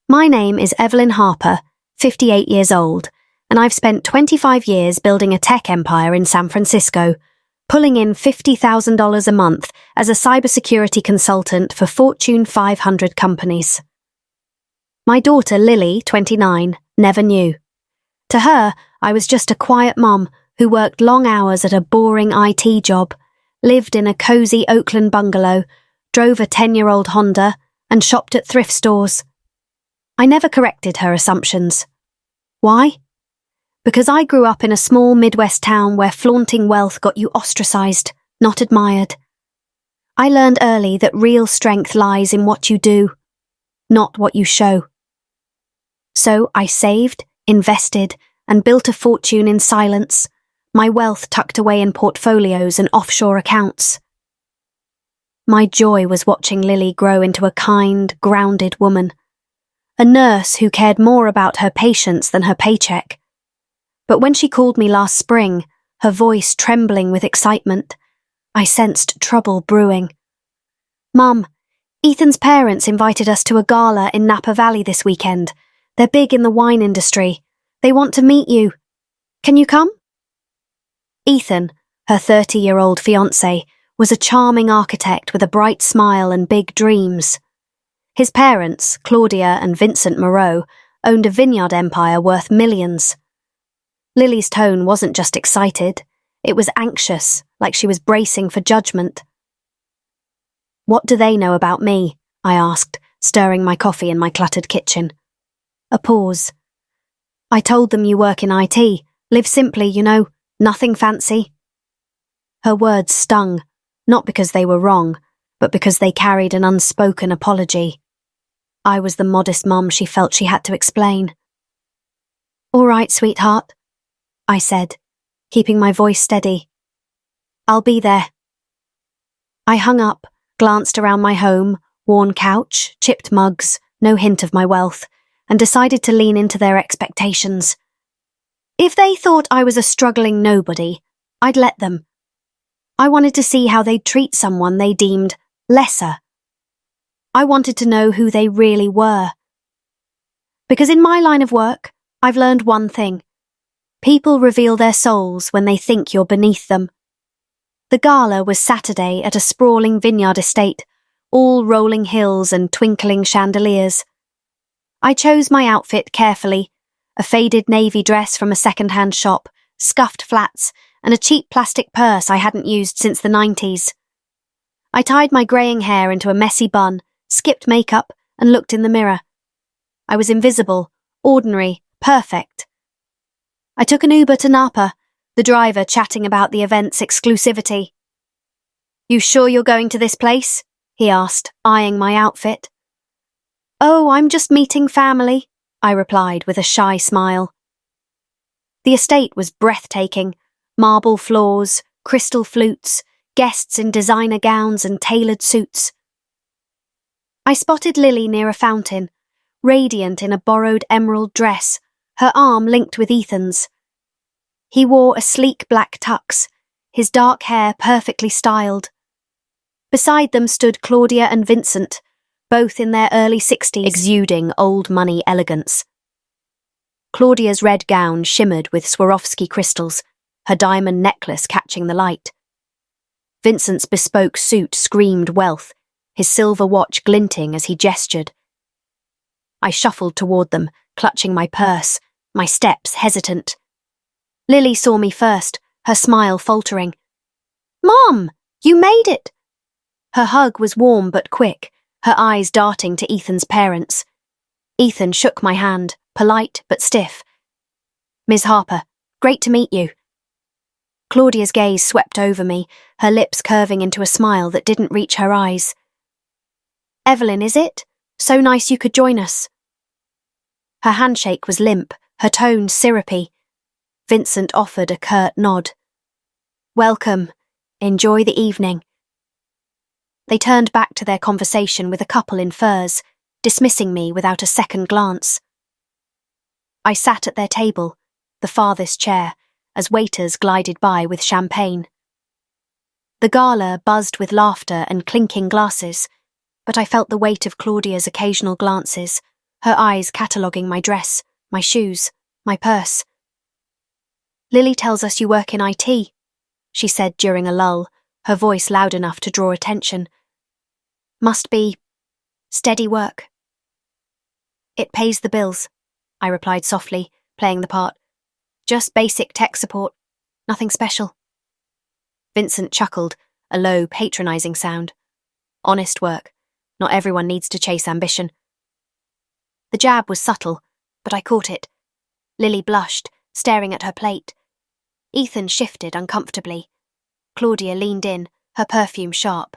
My name is Evelyn Harper, 58 years old, and I've spent 25 years building a tech empire in San Francisco, pulling in $50,000 a month as a cybersecurity consultant for Fortune 500 companies. My daughter Lily, 29, never knew. To her, I was just a quiet mom who worked long hours at a boring IT job, lived in a cozy Oakland bungalow, drove a 10-year-old Honda, and shopped at thrift stores. I never corrected her assumptions. Why? Because I grew up in a small Midwest town where flaunting wealth got you ostracized, not admired. I learned early that real strength lies in what you do, not what you show. So I saved, invested, and built a fortune in silence, my wealth tucked away in portfolios and offshore accounts. My joy was watching Lily grow into a kind, grounded woman, a nurse who cared more about her patients than her paycheck. But when she called me last spring, her voice trembling with excitement, I sensed trouble brewing. "Mum, Ethan's parents invited us to a gala in Napa Valley this weekend. They're big in the wine industry. They want to meet you. Can you come?" Ethan, her 30-year-old fiancé, was a charming architect with a bright smile and big dreams. His parents, Claudia and Vincent Moreau, owned a vineyard empire worth millions. Lily's tone wasn't just excited, it was anxious, like she was bracing for judgment. "What do they know about me?" I asked, stirring my coffee in my cluttered kitchen. A pause. "I told them you work in IT, live simply, nothing fancy." Her words stung, not because they were wrong, but because they carried an unspoken apology. I was the modest mum she felt she had to explain. "All right, sweetheart," I said, keeping my voice steady. "I'll be there." I hung up, glanced around my home, worn couch, chipped mugs, no hint of my wealth, and decided to lean into their expectations. If they thought I was a struggling nobody, I'd let them. I wanted to see how they'd treat someone they deemed lesser. I wanted to know who they really were. Because in my line of work, I've learned one thing. People reveal their souls when they think you're beneath them. The gala was Saturday at a sprawling vineyard estate, all rolling hills and twinkling chandeliers. I chose my outfit carefully, a faded navy dress from a second-hand shop, scuffed flats, and a cheap plastic purse I hadn't used since the 90s. I tied my greying hair into a messy bun, skipped makeup, and looked in the mirror. I was invisible, ordinary, perfect. I took an Uber to Napa, the driver chatting about the event's exclusivity. "You sure you're going to this place?" he asked, eyeing my outfit. "Oh, I'm just meeting family," I replied with a shy smile. The estate was breathtaking, marble floors, crystal flutes, guests in designer gowns and tailored suits. I spotted Lily near a fountain, radiant in a borrowed emerald dress, her arm linked with Ethan's. He wore a sleek black tux, his dark hair perfectly styled. Beside them stood Claudia and Vincent, both in their early 60s, exuding old money elegance. Claudia's red gown shimmered with Swarovski crystals, her diamond necklace catching the light. Vincent's bespoke suit screamed wealth, his silver watch glinting as he gestured. I shuffled toward them, clutching my purse, my steps hesitant. Lily saw me first, her smile faltering. "Mom, you made it!" Her hug was warm but quick, her eyes darting to Ethan's parents. Ethan shook my hand, polite but stiff. "Ms. Harper, great to meet you." Claudia's gaze swept over me, her lips curving into a smile that didn't reach her eyes. "Evelyn, is it? So nice you could join us." Her handshake was limp, her tone syrupy. Vincent offered a curt nod. "Welcome. Enjoy the evening." They turned back to their conversation with a couple in furs, dismissing me without a second glance. I sat at their table, the farthest chair, as waiters glided by with champagne. The gala buzzed with laughter and clinking glasses, but I felt the weight of Claudia's occasional glances, her eyes cataloguing my dress, my shoes, my purse. "Lily tells us you work in IT," she said during a lull, her voice loud enough to draw attention. "Must be steady work." "It pays the bills," I replied softly, playing the part. "Just basic tech support, nothing special." Vincent chuckled, a low, patronising sound. "Honest work. Not everyone needs to chase ambition." The jab was subtle, but I caught it. Lily blushed, staring at her plate. Ethan shifted uncomfortably. Claudia leaned in, her perfume sharp.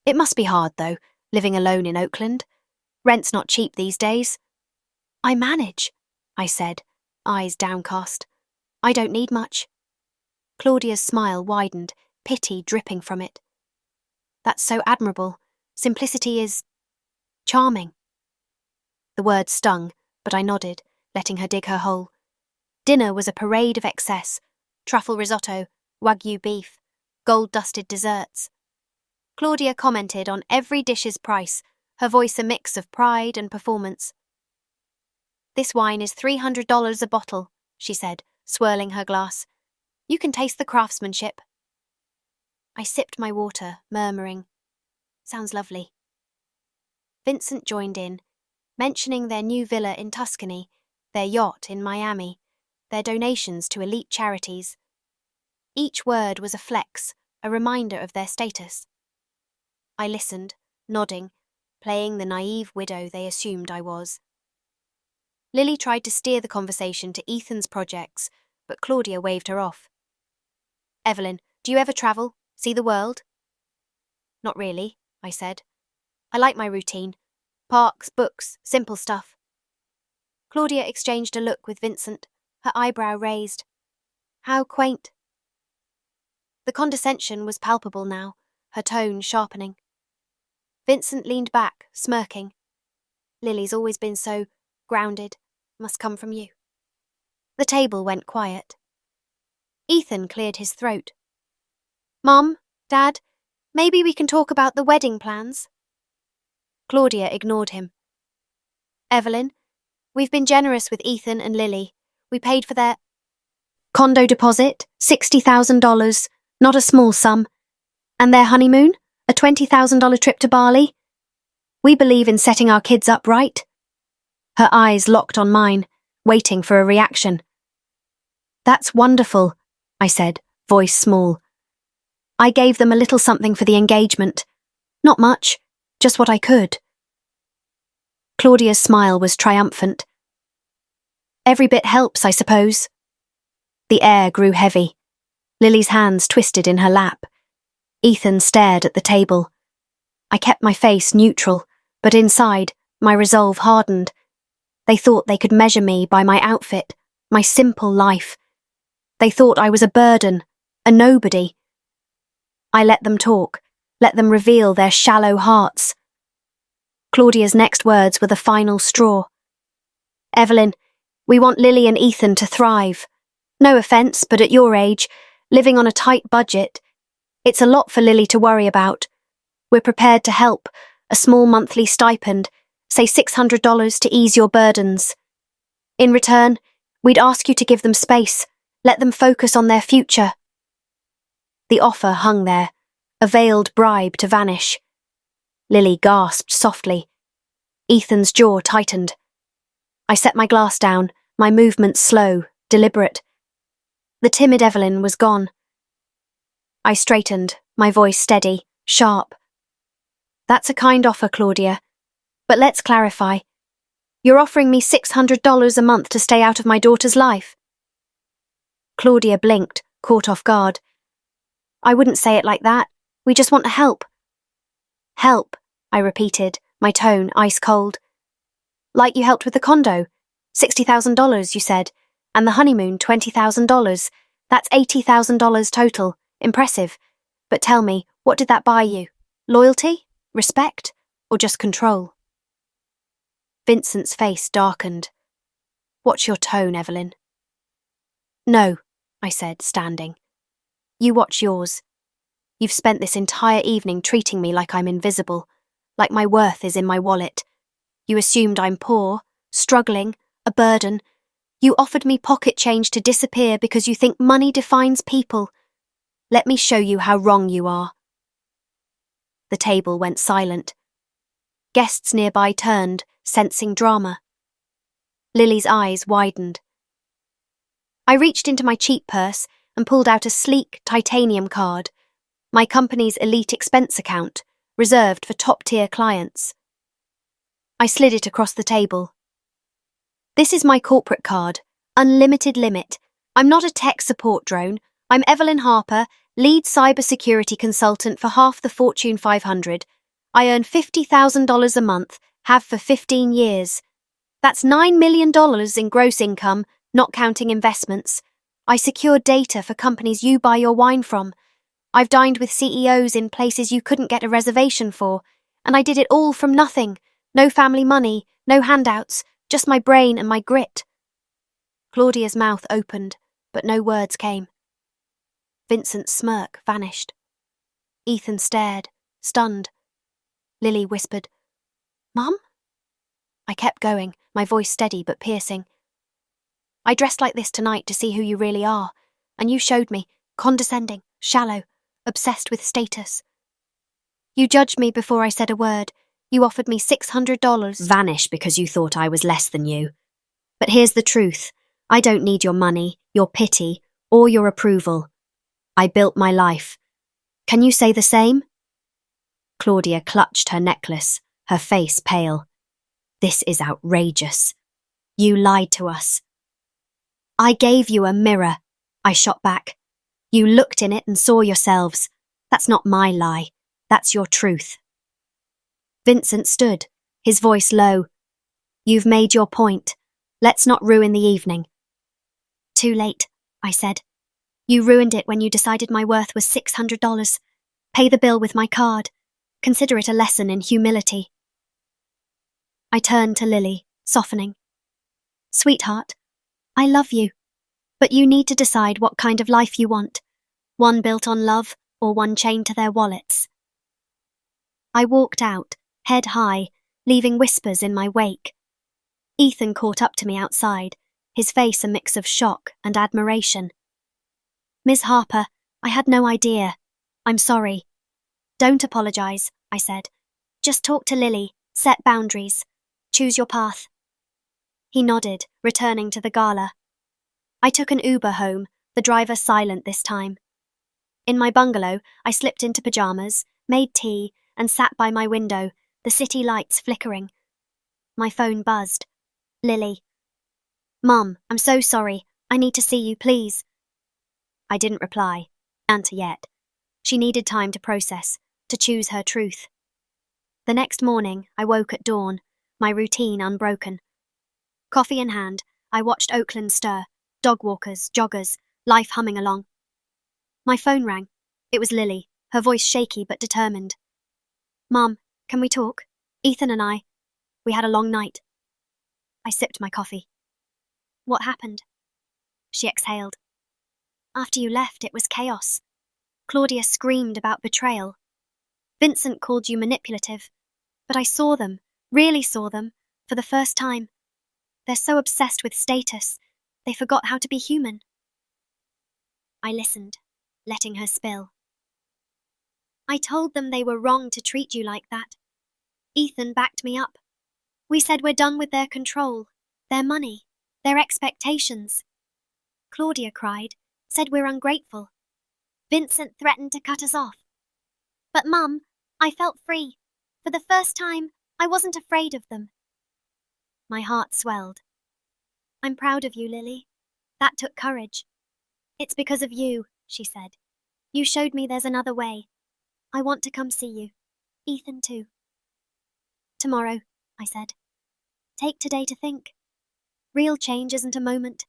"It must be hard, though, living alone in Oakland. Rent's not cheap these days." "I manage," I said, eyes downcast. "I don't need much." Claudia's smile widened, pity dripping from it. "That's so admirable. Simplicity is charming." The word stung, but I nodded, letting her dig her hole. Dinner was a parade of excess: truffle risotto, wagyu beef, gold-dusted desserts. Claudia commented on every dish's price, her voice a mix of pride and performance. "This wine is $300 a bottle," she said, swirling her glass. "You can taste the craftsmanship." I sipped my water, murmuring, "Sounds lovely." Vincent joined in, mentioning their new villa in Tuscany, their yacht in Miami, their donations to elite charities. Each word was a flex, a reminder of their status. I listened, nodding, playing the naive widow they assumed I was. Lily tried to steer the conversation to Ethan's projects, but Claudia waved her off. "Evelyn, do you ever travel? See the world?" "Not really," I said. "I like my routine. Parks, books, simple stuff." Claudia exchanged a look with Vincent, her eyebrow raised. "How quaint." The condescension was palpable now, her tone sharpening. Vincent leaned back, smirking. "Lily's always been so grounded. Must come from you." The table went quiet. Ethan cleared his throat. "Mum, Dad, maybe we can talk about the wedding plans." Claudia ignored him. "Evelyn, we've been generous with Ethan and Lily. We paid for their condo deposit, $60,000, not a small sum. And their honeymoon, a $20,000 trip to Bali. We believe in setting our kids up right." Her eyes locked on mine, waiting for a reaction. "That's wonderful," I said, voice small. "I gave them a little something for the engagement. Not much, just what I could." Claudia's smile was triumphant. "Every bit helps, I suppose." The air grew heavy. Lily's hands twisted in her lap. Ethan stared at the table. I kept my face neutral, but inside, my resolve hardened. They thought they could measure me by my outfit, my simple life. They thought I was a burden, a nobody. I let them talk, let them reveal their shallow hearts. Claudia's next words were the final straw. "Evelyn, we want Lily and Ethan to thrive. No offence, but at your age, living on a tight budget, it's a lot for Lily to worry about. We're prepared to help, a small monthly stipend, say $600 to ease your burdens. In return, we'd ask you to give them space, let them focus on their future." The offer hung there, a veiled bribe to vanish. Lily gasped softly. Ethan's jaw tightened. I set my glass down, my movements slow, deliberate. The timid Evelyn was gone. I straightened, my voice steady, sharp. "That's a kind offer, Claudia. But let's clarify. You're offering me $600 a month to stay out of my daughter's life?" Claudia blinked, caught off guard. "I wouldn't say it like that. We just want to help." "Help," I repeated, my tone ice cold. "Like you helped with the condo. $60,000, you said, and the honeymoon, $20,000. That's $80,000 total. Impressive. But tell me, what did that buy you? Loyalty? Respect? Or just control?" Vincent's face darkened. "Watch your tone, Evelyn." "No," I said, standing. "You watch yours. You've spent this entire evening treating me like I'm invisible, like my worth is in my wallet. You assumed I'm poor, struggling, a burden. You offered me pocket change to disappear because you think money defines people. Let me show you how wrong you are. The table went silent. Guests nearby turned, sensing drama. Lily's eyes widened. I reached into my cheap purse and pulled out a sleek titanium card, my company's elite expense account, reserved for top-tier clients. I slid it across the table. This is my corporate card, unlimited limit. I'm not a tech support drone. I'm Evelyn Harper, lead cybersecurity consultant for half the Fortune 500. I earn $50,000 a month, have for 15 years. That's $9 million in gross income, not counting investments. I secure data for companies you buy your wine from. I've dined with CEOs in places you couldn't get a reservation for, and I did it all from nothing. No family money, no handouts, just my brain and my grit. Claudia's mouth opened, but no words came. Vincent's smirk vanished. Ethan stared, stunned. Lily whispered, "Mum?" I kept going, my voice steady but piercing. I dressed like this tonight to see who you really are, and you showed me, condescending, shallow, obsessed with status. You judged me before I said a word. You offered me $600. Vanish because you thought I was less than you. But here's the truth. I don't need your money, your pity, or your approval. I built my life. Can you say the same? Claudia clutched her necklace, her face pale. This is outrageous. You lied to us. I gave you a mirror, I shot back. You looked in it and saw yourselves. That's not my lie. That's your truth. Vincent stood, his voice low. You've made your point. Let's not ruin the evening. Too late, I said. You ruined it when you decided my worth was $600. Pay the bill with my card. Consider it a lesson in humility. I turned to Lily, softening. Sweetheart, I love you, but you need to decide what kind of life you want. One built on love or one chained to their wallets. I walked out, head high, leaving whispers in my wake. Ethan caught up to me outside, his face a mix of shock and admiration. Miss Harper, I had no idea. I'm sorry. Don't apologize, I said. Just talk to Lily, set boundaries. Choose your path. He nodded, returning to the gala. I took an Uber home, the driver silent this time. In my bungalow, I slipped into pajamas, made tea, and sat by my window, the city lights flickering. My phone buzzed. Lily. Mum, I'm so sorry. I need to see you, please. I didn't reply. Answer yet. She needed time to process, to choose her truth. The next morning, I woke at dawn, my routine unbroken. Coffee in hand, I watched Oakland stir, dog walkers, joggers, life humming along. My phone rang. It was Lily, her voice shaky but determined. Mum, can we talk? Ethan and I. We had a long night. I sipped my coffee. What happened? She exhaled. After you left, it was chaos. Claudia screamed about betrayal. Vincent called you manipulative. But I saw them, really saw them, for the first time. They're so obsessed with status, they forgot how to be human. I listened, letting her spill. I told them they were wrong to treat you like that. Ethan backed me up. We said we're done with their control, their money, their expectations. Claudia cried, said we're ungrateful. Vincent threatened to cut us off. But Mum, I felt free. For the first time, I wasn't afraid of them. My heart swelled. I'm proud of you, Lily. That took courage. It's because of you, she said. You showed me there's another way. I want to come see you. Ethan too. Tomorrow, I said. Take today to think. Real change isn't a moment.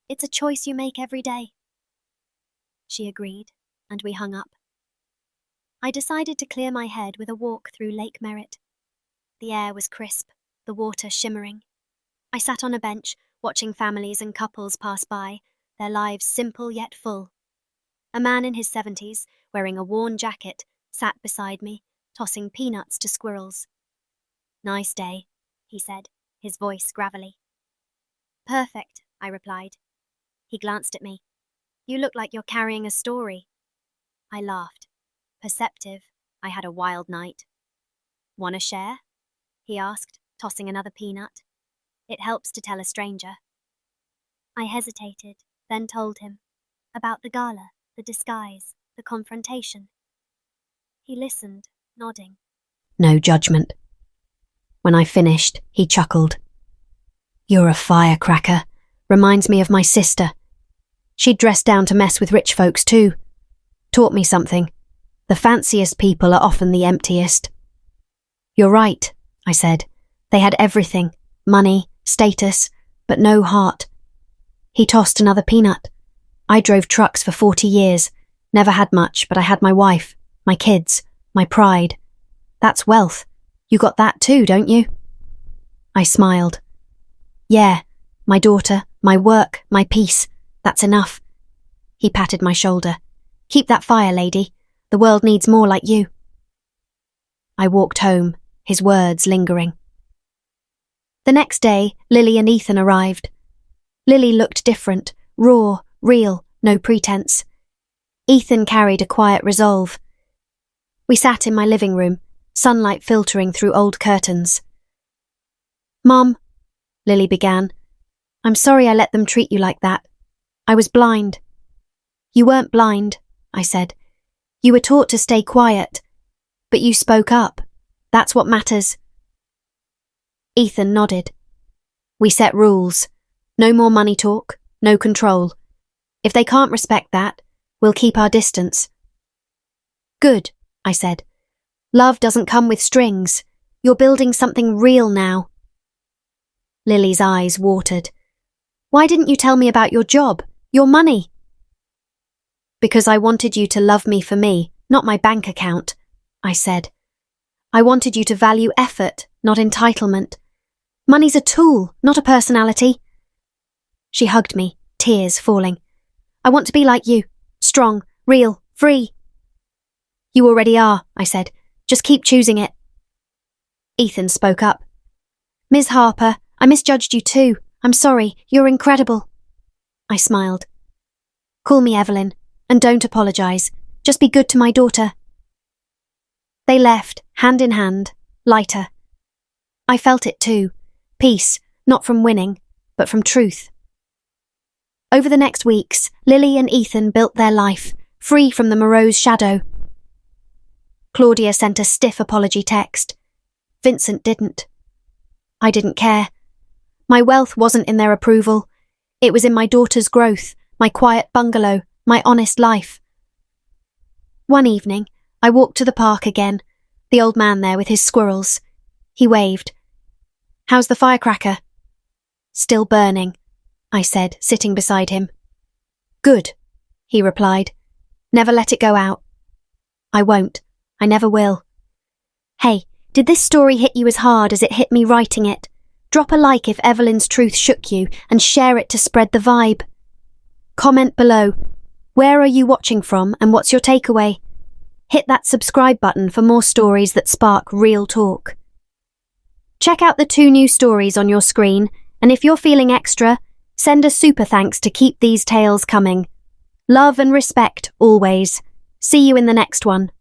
It's a choice you make every day. She agreed, and we hung up. I decided to clear my head with a walk through Lake Merritt. The air was crisp, the water shimmering. I sat on a bench, watching families and couples pass by, their lives simple yet full. A man in his 70s, wearing a worn jacket, sat beside me, tossing peanuts to squirrels. Nice day, he said, his voice gravelly. Perfect, I replied. He glanced at me. You look like you're carrying a story. I laughed. Perceptive, I had a wild night. Want to share? He asked, tossing another peanut. It helps to tell a stranger. I hesitated, then told him. About the gala, the disguise, the confrontation. He listened, nodding. No judgment. When I finished, he chuckled. You're a firecracker. Reminds me of my sister. She'd dressed down to mess with rich folks too. Taught me something. The fanciest people are often the emptiest. You're right, I said. They had everything. Money, status, but no heart. He tossed another peanut. I drove trucks for 40 years. Never had much, but I had my wife, my kids, my pride. That's wealth. You got that too, don't you? I smiled. Yeah, my daughter, my work, my peace. That's enough. He patted my shoulder. Keep that fire, lady. The world needs more like you. I walked home, his words lingering. The next day, Lily and Ethan arrived. Lily looked different, raw, real, no pretense. Ethan carried a quiet resolve. We sat in my living room, sunlight filtering through old curtains. Mom, Lily began, I'm sorry I let them treat you like that. I was blind. You weren't blind, I said. You were taught to stay quiet, but you spoke up. That's what matters. Ethan nodded. We set rules. No more money talk, no control. If they can't respect that, we'll keep our distance. Good, I said. Love doesn't come with strings. You're building something real now. Lily's eyes watered. Why didn't you tell me about your job, your money? Because I wanted you to love me for me, not my bank account, I said. I wanted you to value effort, not entitlement. Money's a tool, not a personality. She hugged me, tears falling. I want to be like you, strong, real, free. You already are, I said. Just keep choosing it. Ethan spoke up. Ms. Harper, I misjudged you too. I'm sorry, you're incredible. I smiled. Call me Evelyn, and don't apologise. Just be good to my daughter. They left, hand in hand, lighter. I felt it too. Peace, not from winning, but from truth. Over the next weeks, Lily and Ethan built their life, free from the morose shadow. Claudia sent a stiff apology text. Vincent didn't. I didn't care. My wealth wasn't in their approval. It was in my daughter's growth, my quiet bungalow, my honest life. One evening, I walked to the park again, the old man there with his squirrels. He waved. How's the firecracker? Still burning, I said, sitting beside him. Good, he replied. Never let it go out. I won't. I never will. Hey, did this story hit you as hard as it hit me writing it? Drop a like if Evelyn's truth shook you and share it to spread the vibe. Comment below. Where are you watching from and what's your takeaway? Hit that subscribe button for more stories that spark real talk. Check out the 2 new stories on your screen, and if you're feeling extra, send a super thanks to keep these tales coming. Love and respect always. See you in the next one.